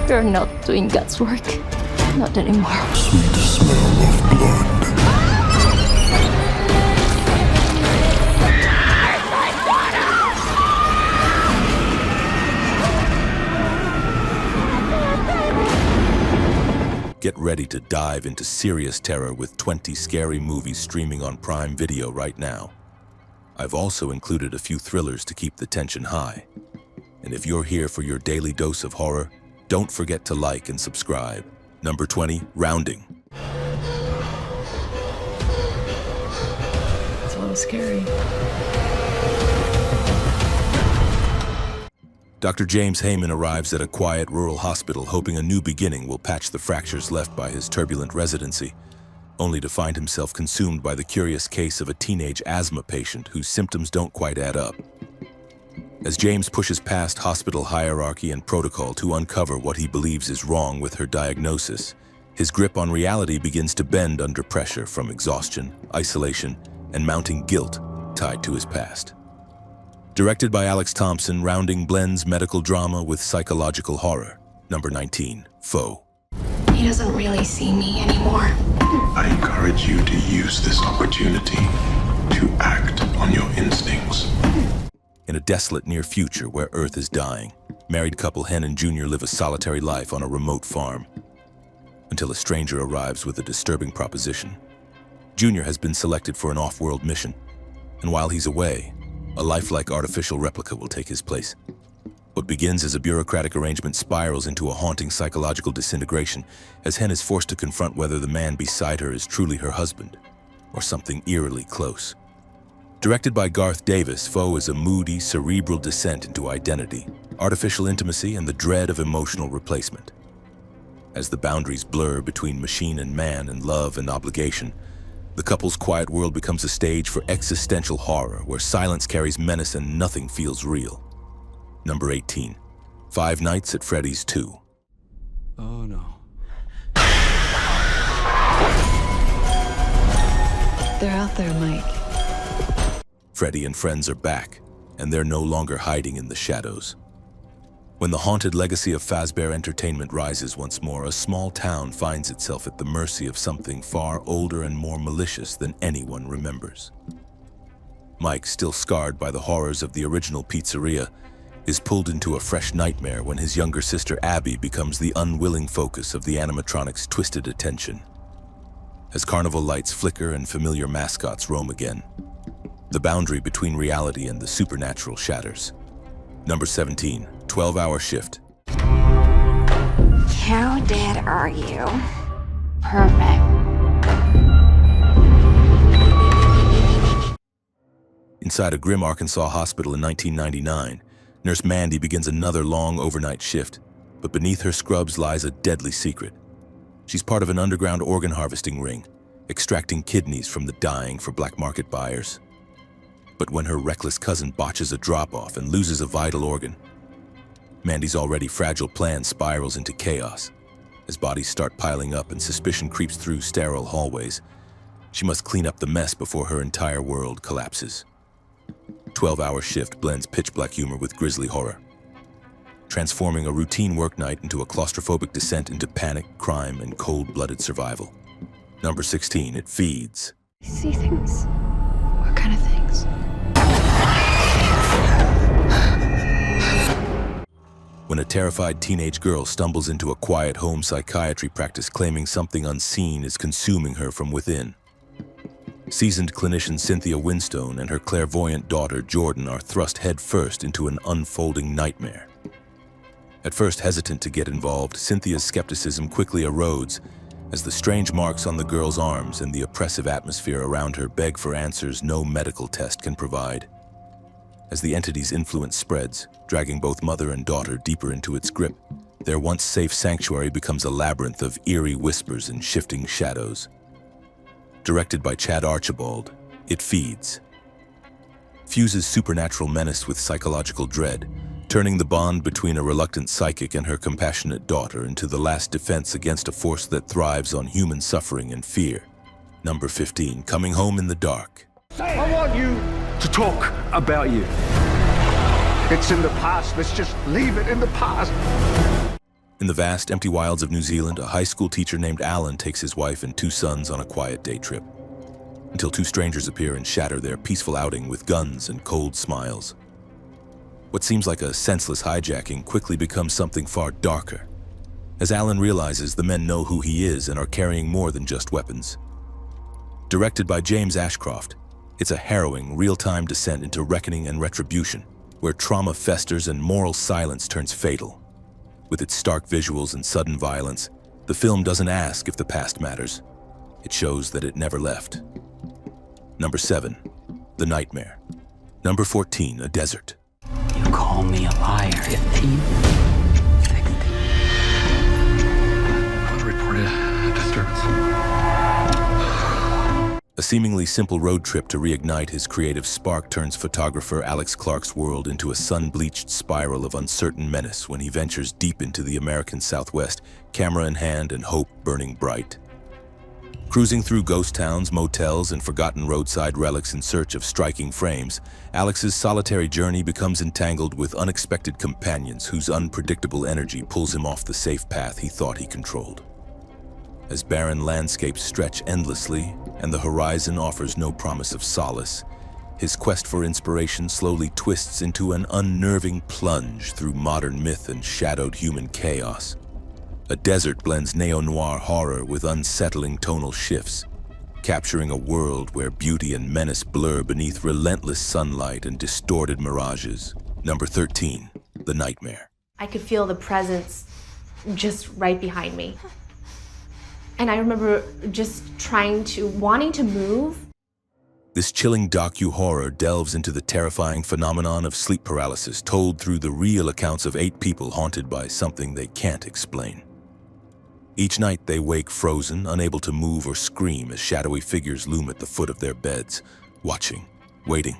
You're not doing God's work. Not anymore. Sweet smell of blood. Get ready to dive into serious terror with 20 scary movies streaming on Prime Video right now. I've also included a few thrillers to keep the tension high. And if you're here for your daily dose of horror, don't forget to like and subscribe. Number 20, Rounding. It's a little scary. Dr. James Heyman arrives at a quiet rural hospital hoping a new beginning will patch the fractures left by his turbulent residency, only to find himself consumed by the curious case of a teenage asthma patient whose symptoms don't quite add up. As James pushes past hospital hierarchy and protocol to uncover what he believes is wrong with her diagnosis, his grip on reality begins to bend under pressure from exhaustion, isolation, and mounting guilt tied to his past. Directed by Alex Thompson, Rounding blends medical drama with psychological horror. Number 19, Foe. He doesn't really see me anymore. I encourage you to use this opportunity to act on your instincts. In a desolate near future where Earth is dying, married couple Hen and Junior live a solitary life on a remote farm, until a stranger arrives with a disturbing proposition. Junior has been selected for an off-world mission, and while he's away, a lifelike artificial replica will take his place. What begins as a bureaucratic arrangement spirals into a haunting psychological disintegration as Hen is forced to confront whether the man beside her is truly her husband, or something eerily close. Directed by Garth Davis, Foe is a moody, cerebral descent into identity, artificial intimacy, and the dread of emotional replacement. As the boundaries blur between machine and man and love and obligation, the couple's quiet world becomes a stage for existential horror where silence carries menace and nothing feels real. Number 18, Five Nights at Freddy's 2. Oh no. They're out there, Mike. Freddy and friends are back, and they're no longer hiding in the shadows. When the haunted legacy of Fazbear Entertainment rises once more, a small town finds itself at the mercy of something far older and more malicious than anyone remembers. Mike, still scarred by the horrors of the original pizzeria, is pulled into a fresh nightmare when his younger sister Abby becomes the unwilling focus of the animatronic's twisted attention. As carnival lights flicker and familiar mascots roam again, the boundary between reality and the supernatural shatters. Number 17, 12-Hour Shift. How dead are you? Perfect. Inside a grim Arkansas hospital in 1999, Nurse Mandy begins another long overnight shift, but beneath her scrubs lies a deadly secret. She's part of an underground organ harvesting ring, extracting kidneys from the dying for black market buyers. But when her reckless cousin botches a drop-off and loses a vital organ, Mandy's already fragile plan spirals into chaos. As bodies start piling up and suspicion creeps through sterile hallways, she must clean up the mess before her entire world collapses. 12-Hour Shift blends pitch-black humor with grisly horror, transforming a routine work night into a claustrophobic descent into panic, crime, and cold-blooded survival. Number 16, It Feeds. I see things. What kind of things? When a terrified teenage girl stumbles into a quiet home psychiatry practice claiming something unseen is consuming her from within. Seasoned clinician Cynthia Winstone and her clairvoyant daughter Jordan are thrust headfirst into an unfolding nightmare. At first hesitant to get involved, Cynthia's skepticism quickly erodes as the strange marks on the girl's arms and the oppressive atmosphere around her beg for answers no medical test can provide. As the entity's influence spreads, dragging both mother and daughter deeper into its grip, their once safe sanctuary becomes a labyrinth of eerie whispers and shifting shadows. Directed by Chad Archibald, It Feeds fuses supernatural menace with psychological dread, turning the bond between a reluctant psychic and her compassionate daughter into the last defense against a force that thrives on human suffering and fear. Number 15, Coming Home in the Dark. I want you to talk about you. It's in the past. Let's just leave it in the past. In the vast, empty wilds of New Zealand, a high school teacher named Alan takes his wife and 2 sons on a quiet day trip, until 2 strangers appear and shatter their peaceful outing with guns and cold smiles. What seems like a senseless hijacking quickly becomes something far darker, as Alan realizes the men know who he is and are carrying more than just weapons. Directed by James Ashcroft, it's a harrowing, real-time descent into reckoning and retribution, where trauma festers and moral silence turns fatal. With its stark visuals and sudden violence, the film doesn't ask if the past matters. It shows that it never left. Number 7, The Nightmare. Number 14, A Desert. You call me a liar. 15? 16? I'll report a disturbance. A seemingly simple road trip to reignite his creative spark turns photographer Alex Clark's world into a sun-bleached spiral of uncertain menace when he ventures deep into the American Southwest, camera in hand and hope burning bright. Cruising through ghost towns, motels, and forgotten roadside relics in search of striking frames, Alex's solitary journey becomes entangled with unexpected companions whose unpredictable energy pulls him off the safe path he thought he controlled. As barren landscapes stretch endlessly and the horizon offers no promise of solace, his quest for inspiration slowly twists into an unnerving plunge through modern myth and shadowed human chaos. A Desert blends neo-noir horror with unsettling tonal shifts, capturing a world where beauty and menace blur beneath relentless sunlight and distorted mirages. Number 13, The Nightmare. I could feel the presence just right behind me. And I remember just wanting to move. This chilling docu-horror delves into the terrifying phenomenon of sleep paralysis told through the real accounts of 8 people haunted by something they can't explain. Each night they wake frozen, unable to move or scream as shadowy figures loom at the foot of their beds, watching, waiting.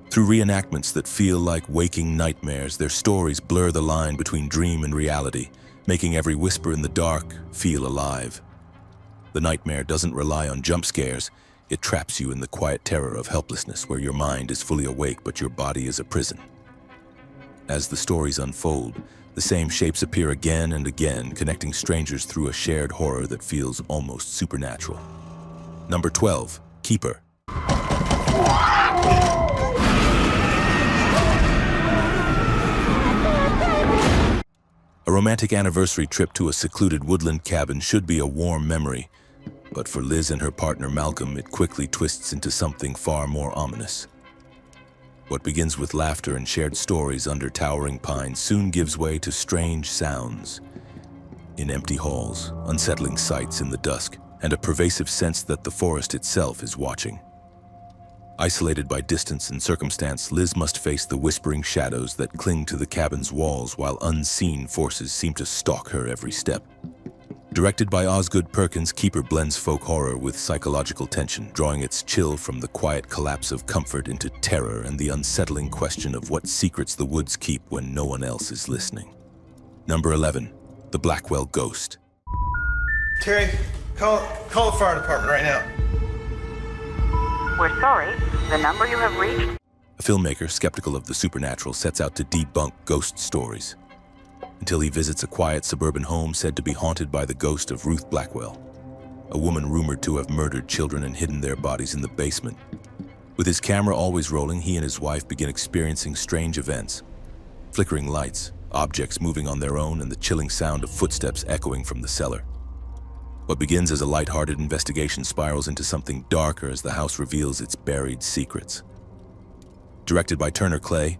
Through reenactments that feel like waking nightmares, their stories blur the line between dream and reality, making every whisper in the dark feel alive. The Nightmare doesn't rely on jump scares. It traps you in the quiet terror of helplessness where your mind is fully awake but your body is a prison. As the stories unfold, the same shapes appear again and again, connecting strangers through a shared horror that feels almost supernatural. Number 12, Keeper. A romantic anniversary trip to a secluded woodland cabin should be a warm memory, but for Liz and her partner Malcolm, it quickly twists into something far more ominous. What begins with laughter and shared stories under towering pines soon gives way to strange sounds. In empty halls, unsettling sights in the dusk, and a pervasive sense that the forest itself is watching. Isolated by distance and circumstance, Liz must face the whispering shadows that cling to the cabin's walls while unseen forces seem to stalk her every step. Directed by Osgood Perkins, Keeper blends folk horror with psychological tension, drawing its chill from the quiet collapse of comfort into terror and the unsettling question of what secrets the woods keep when no one else is listening. Number 11, The Blackwell Ghost. Terry, call the fire department right now. We're sorry. The number you have reached... A filmmaker skeptical of the supernatural sets out to debunk ghost stories, until he visits a quiet suburban home said to be haunted by the ghost of Ruth Blackwell, a woman rumored to have murdered children and hidden their bodies in the basement. With his camera always rolling, he and his wife begin experiencing strange events. Flickering lights, objects moving on their own, and the chilling sound of footsteps echoing from the cellar. What begins as a lighthearted investigation spirals into something darker as the house reveals its buried secrets. Directed by Turner Clay,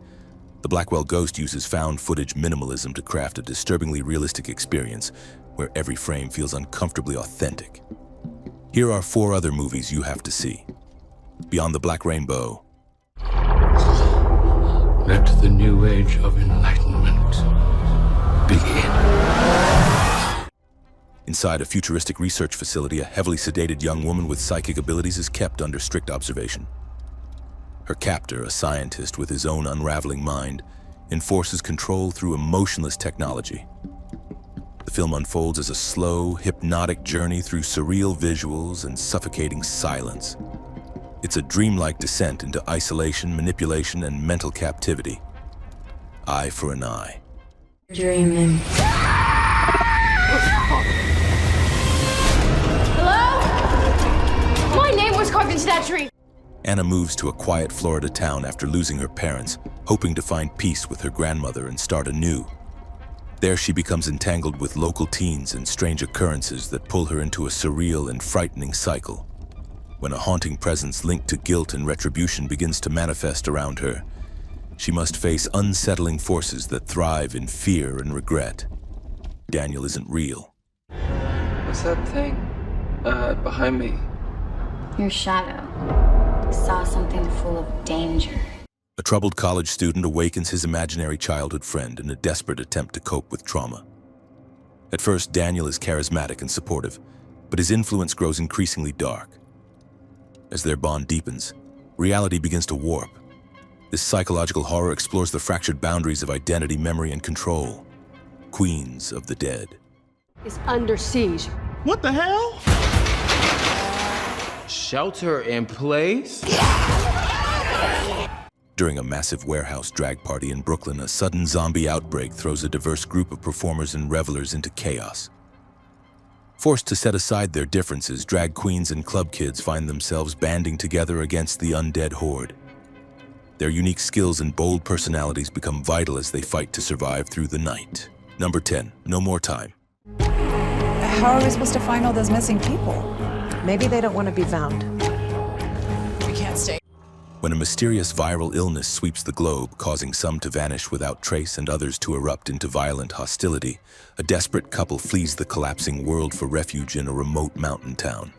The Blackwell Ghost uses found footage minimalism to craft a disturbingly realistic experience where every frame feels uncomfortably authentic. Here are 4 other movies you have to see. Beyond the Black Rainbow. Let the new age of enlightenment begin. Inside a futuristic research facility, a heavily sedated young woman with psychic abilities is kept under strict observation. Her captor, a scientist with his own unraveling mind, enforces control through emotionless technology. The film unfolds as a slow, hypnotic journey through surreal visuals and suffocating silence. It's a dreamlike descent into isolation, manipulation, and mental captivity. Eye for an eye. Dreaming. Hello? My name was carved into that tree. Anna moves to a quiet Florida town after losing her parents, hoping to find peace with her grandmother and start anew. There she becomes entangled with local teens and strange occurrences that pull her into a surreal and frightening cycle. When a haunting presence linked to guilt and retribution begins to manifest around her, she must face unsettling forces that thrive in fear and regret. Daniel isn't real. What's that thing? Behind me. Your shadow saw something full of danger. A troubled college student awakens his imaginary childhood friend in a desperate attempt to cope with trauma. At first, Daniel is charismatic and supportive, but his influence grows increasingly dark. As their bond deepens, reality begins to warp. This psychological horror explores the fractured boundaries of identity, memory, and control. Queens of the Dead. Is under siege. What the hell? Shelter in place? During a massive warehouse drag party in Brooklyn, a sudden zombie outbreak throws a diverse group of performers and revelers into chaos. Forced to set aside their differences, drag queens and club kids find themselves banding together against the undead horde. Their unique skills and bold personalities become vital as they fight to survive through the night. Number 10, No More Time. How are we supposed to find all those missing people? Maybe they don't want to be found. We can't stay. When a mysterious viral illness sweeps the globe, causing some to vanish without trace and others to erupt into violent hostility, a desperate couple flees the collapsing world for refuge in a remote mountain town.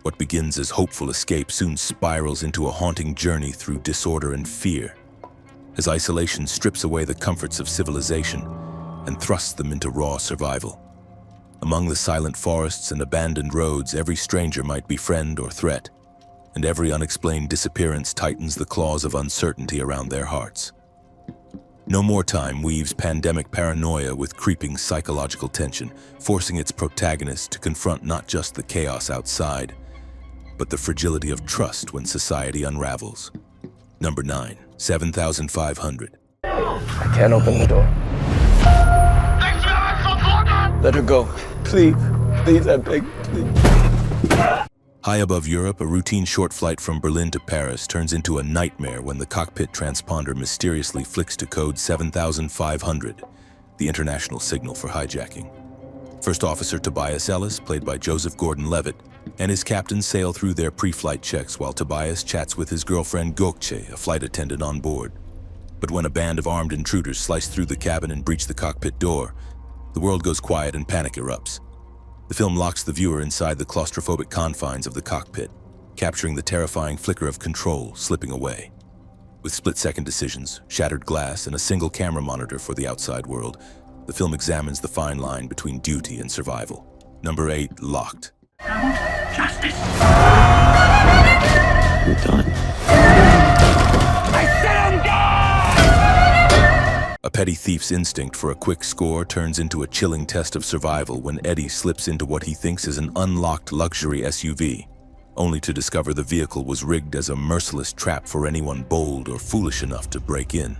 What begins as hopeful escape soon spirals into a haunting journey through disorder and fear, as isolation strips away the comforts of civilization and thrusts them into raw survival. Among the silent forests and abandoned roads, every stranger might be friend or threat, and every unexplained disappearance tightens the claws of uncertainty around their hearts. No More Time weaves pandemic paranoia with creeping psychological tension, forcing its protagonist to confront not just the chaos outside, but the fragility of trust when society unravels. Number 9, 7,500. I can't open the door. Let her go. Please. Please, I beg, please. High above Europe, a routine short flight from Berlin to Paris turns into a nightmare when the cockpit transponder mysteriously flicks to code 7,500, the international signal for hijacking. First Officer Tobias Ellis, played by Joseph Gordon-Levitt, and his captain sail through their pre-flight checks while Tobias chats with his girlfriend Gökçe, a flight attendant on board. But when a band of armed intruders slice through the cabin and breach the cockpit door, the world goes quiet and panic erupts. The film locks the viewer inside the claustrophobic confines of the cockpit, capturing the terrifying flicker of control slipping away. With split-second decisions, shattered glass, and a single camera monitor for the outside world, the film examines the fine line between duty and survival. Number 8, Locked. Justice. You're done. I said I'm done! A petty thief's instinct for a quick score turns into a chilling test of survival when Eddie slips into what he thinks is an unlocked luxury SUV, only to discover the vehicle was rigged as a merciless trap for anyone bold or foolish enough to break in.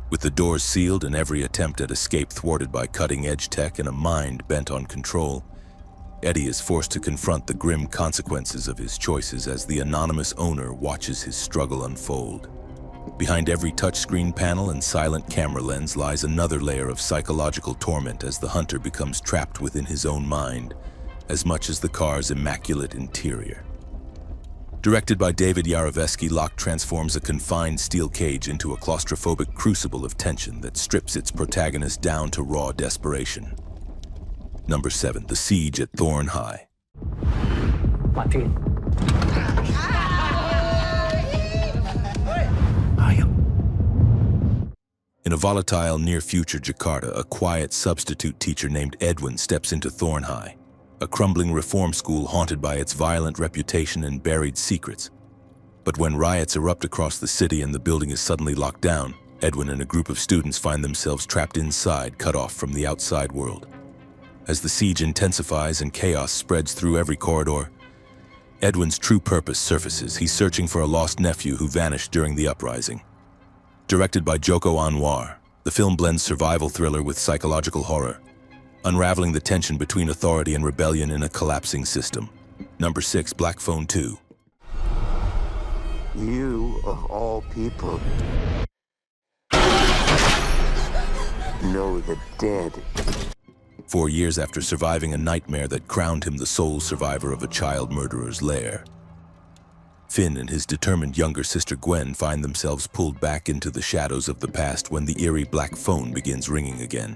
With the doors sealed and every attempt at escape thwarted by cutting-edge tech and a mind bent on control, Eddie is forced to confront the grim consequences of his choices as the anonymous owner watches his struggle unfold. Behind every touchscreen panel and silent camera lens lies another layer of psychological torment as the hunter becomes trapped within his own mind, as much as the car's immaculate interior. Directed by David Yarovesky, Locked transforms a confined steel cage into a claustrophobic crucible of tension that strips its protagonist down to raw desperation. Number 7, The Siege at Thorn High. Martin. In a volatile near-future Jakarta, a quiet substitute teacher named Edwin steps into Thorn High, a crumbling reform school haunted by its violent reputation and buried secrets. But when riots erupt across the city and the building is suddenly locked down, Edwin and a group of students find themselves trapped inside, cut off from the outside world. As the siege intensifies and chaos spreads through every corridor, Edwin's true purpose surfaces. He's searching for a lost nephew who vanished during the uprising. Directed by Joko Anwar, the film blends survival thriller with psychological horror. unraveling the tension between authority and rebellion in a collapsing system. Number 6, Black Phone 2. You, of all people, know the dead. 4 years after surviving a nightmare that crowned him the sole survivor of a child murderer's lair, Finn and his determined younger sister Gwen find themselves pulled back into the shadows of the past when the eerie black phone begins ringing again.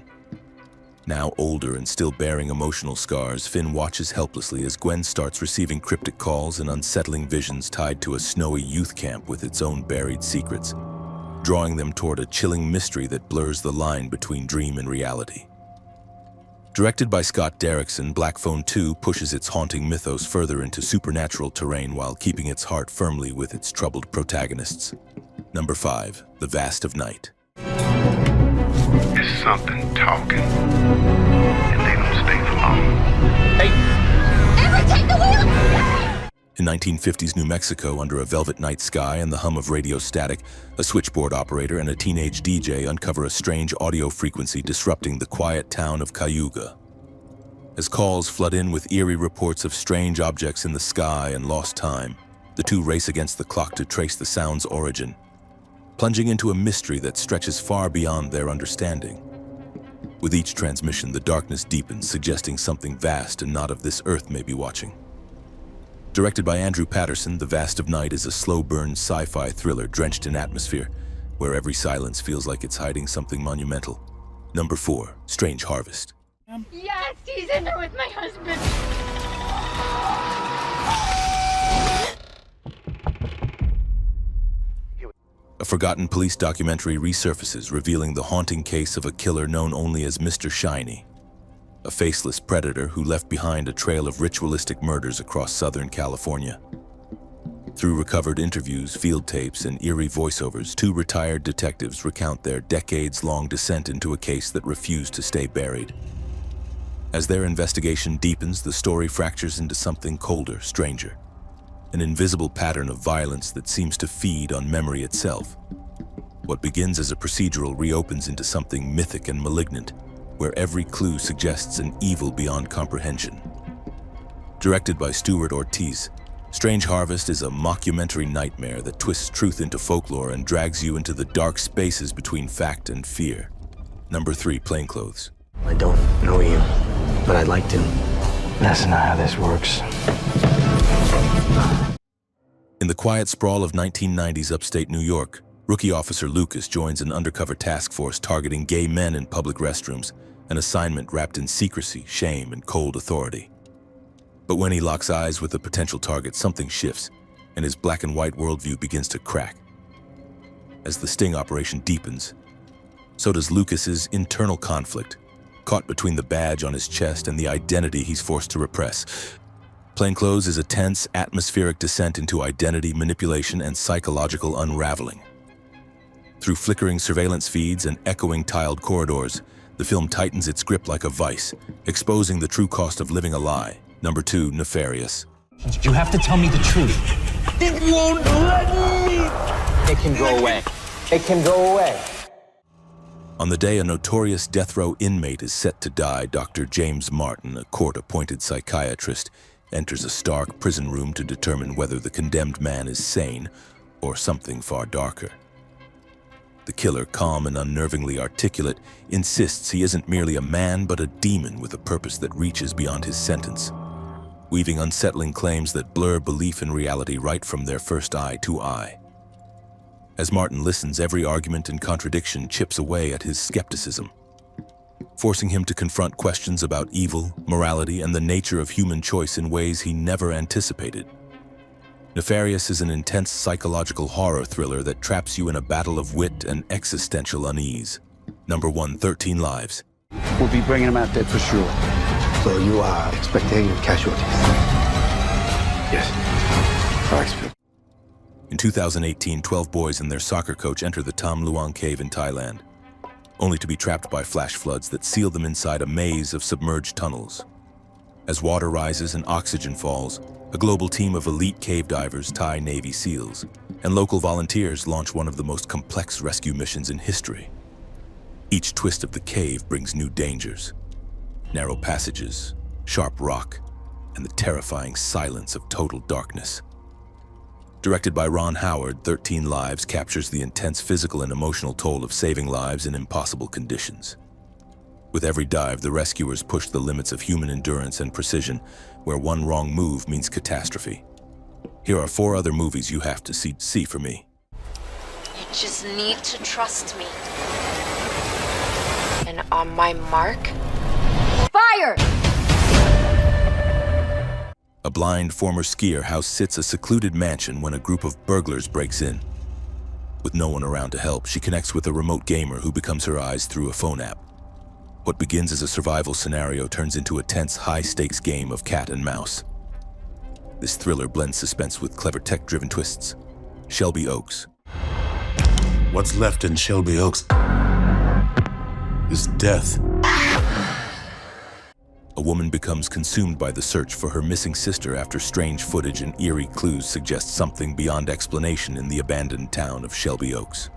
Now older and still bearing emotional scars, Finn watches helplessly as Gwen starts receiving cryptic calls and unsettling visions tied to a snowy youth camp with its own buried secrets, drawing them toward a chilling mystery that blurs the line between dream and reality. Directed by Scott Derrickson, Black Phone 2 pushes its haunting mythos further into supernatural terrain while keeping its heart firmly with its troubled protagonists. Number 5, The Vast of Night. It's something talking, and they don't stay for long. Everyone take the wheel! In 1950s New Mexico, under a velvet night sky and the hum of radio static, a switchboard operator and a teenage DJ uncover a strange audio frequency disrupting the quiet town of Cayuga. As calls flood in with eerie reports of strange objects in the sky and lost time, the two race against the clock to trace the sound's origin, plunging into a mystery that stretches far beyond their understanding. With each transmission, the darkness deepens, suggesting something vast and not of this earth may be watching. Directed by Andrew Patterson, The Vast of Night is a slow-burn sci-fi thriller drenched in atmosphere, where every silence feels like it's hiding something monumental. Number 4, Strange Harvest. Yes, he's in there with my husband. A forgotten police documentary resurfaces, revealing the haunting case of a killer known only as Mr. Shiny, a faceless predator who left behind a trail of ritualistic murders across Southern California. Through recovered interviews, field tapes, and eerie voiceovers, 2 retired detectives recount their decades-long descent into a case that refused to stay buried. As their investigation deepens, the story fractures into something colder, stranger, an invisible pattern of violence that seems to feed on memory itself. What begins as a procedural reopens into something mythic and malignant, where every clue suggests an evil beyond comprehension. Directed by Stuart Ortiz, Strange Harvest is a mockumentary nightmare that twists truth into folklore and drags you into the dark spaces between fact and fear. Number 3, Plainclothes. I don't know you, but I'd like to. That's not how this works. In the quiet sprawl of 1990s upstate New York, rookie officer Lucas joins an undercover task force targeting gay men in public restrooms, an assignment wrapped in secrecy, shame, and cold authority. But when he locks eyes with a potential target, something shifts, and his black and white worldview begins to crack. As the sting operation deepens, so does Lucas's internal conflict, caught between the badge on his chest and the identity he's forced to repress. Plainclothes is a tense, atmospheric descent into identity manipulation and psychological unraveling. Through flickering surveillance feeds and echoing tiled corridors, the film tightens its grip like a vice, exposing the true cost of living a lie. Number 2, Nefarious. You have to tell me the truth. It won't let me! It can go away. It can go away. On the day a notorious death row inmate is set to die, Dr. James Martin, a court-appointed psychiatrist, enters a stark prison room to determine whether the condemned man is sane or something far darker. The killer, calm and unnervingly articulate, insists he isn't merely a man but a demon with a purpose that reaches beyond his sentence, weaving unsettling claims that blur belief in reality right from their first eye to eye. As Martin listens, every argument and contradiction chips away at his skepticism, forcing him to confront questions about evil, morality, and the nature of human choice in ways he never anticipated. Nefarious is an intense psychological horror thriller that traps you in a battle of wit and existential unease. Number 1, 13 Lives. We'll be bringing him out there for sure. So you are expecting casualties? Yes. I expect. In 2018, 12 boys and their soccer coach enter the Tham Luang cave in Thailand, only to be trapped by flash floods that seal them inside a maze of submerged tunnels. As water rises and oxygen falls, a global team of elite cave divers, Thai Navy SEALs, and local volunteers launch one of the most complex rescue missions in history. Each twist of the cave brings new dangers. narrow passages, sharp rock, and the terrifying silence of total darkness. Directed by Ron Howard, 13 Lives captures the intense physical and emotional toll of saving lives in impossible conditions. With every dive, the rescuers push the limits of human endurance and precision, where one wrong move means catastrophe. Here are 4 other movies you have to see for me. You just need to trust me. And on my mark, fire! A blind former skier house sits a secluded mansion when a group of burglars breaks in. With no one around to help, she connects with a remote gamer who becomes her eyes through a phone app. What begins as a survival scenario turns into a tense, high-stakes game of cat and mouse. This thriller blends suspense with clever tech-driven twists. Shelby Oaks. What's left in Shelby Oaks is death. A woman becomes consumed by the search for her missing sister after strange footage and eerie clues suggest something beyond explanation in the abandoned town of Shelby Oaks.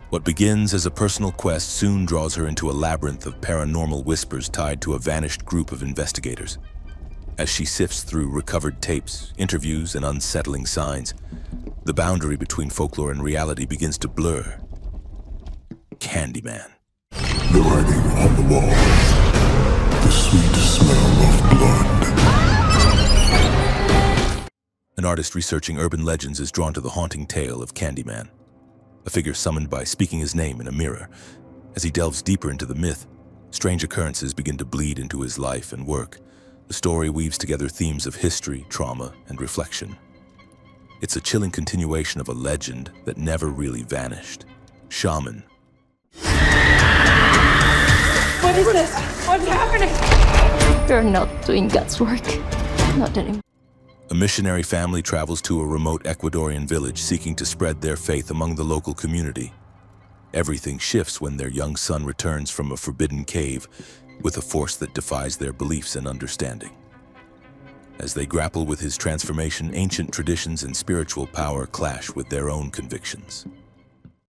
What begins as a personal quest soon draws her into a labyrinth of paranormal whispers tied to a vanished group of investigators. As she sifts through recovered tapes, interviews, and unsettling signs, the boundary between folklore and reality begins to blur. Candyman. The writing on the wall. The sweet smell of blood. An artist researching urban legends is drawn to the haunting tale of Candyman, a figure summoned by speaking his name in a mirror. As he delves deeper into the myth, strange occurrences begin to bleed into his life and work. The story weaves together themes of history, trauma, and reflection. It's a chilling continuation of a legend that never really vanished. Shaman. What is this? What's happening? You're not doing God's work. Not anymore. A missionary family travels to a remote Ecuadorian village seeking to spread their faith among the local community. Everything shifts when their young son returns from a forbidden cave with a force that defies their beliefs and understanding. As they grapple with his transformation, ancient traditions and spiritual power clash with their own convictions.